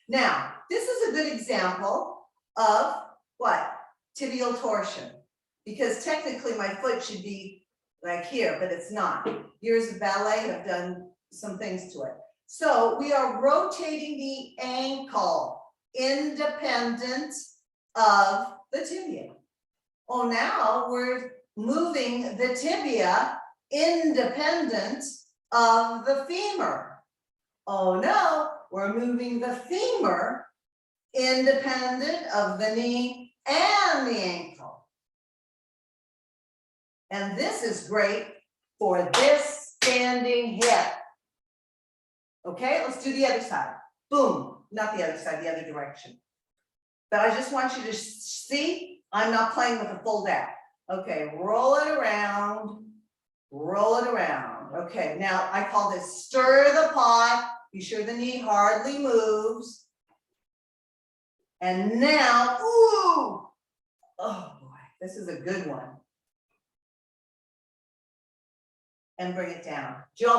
Now, this is a good example of what? Tibial torsion. Because technically my foot should be like here, but it's not. Years of ballet have done some things to it. So we are rotating the ankle independent of the tibia. Oh, now we're moving the tibia independent of the femur. Oh no, we're moving the femur independent of the knee and the ankle. And this is great for this standing hip. Okay, let's do the other side. Boom, not the other side, the other direction. But I just want you to see, I'm not playing with a full down. Okay, roll it around, roll it around. Okay, now I call this stir the pot. Be sure the knee hardly moves. And now, ooh, oh boy, this is a good one. And bring it down. Do you all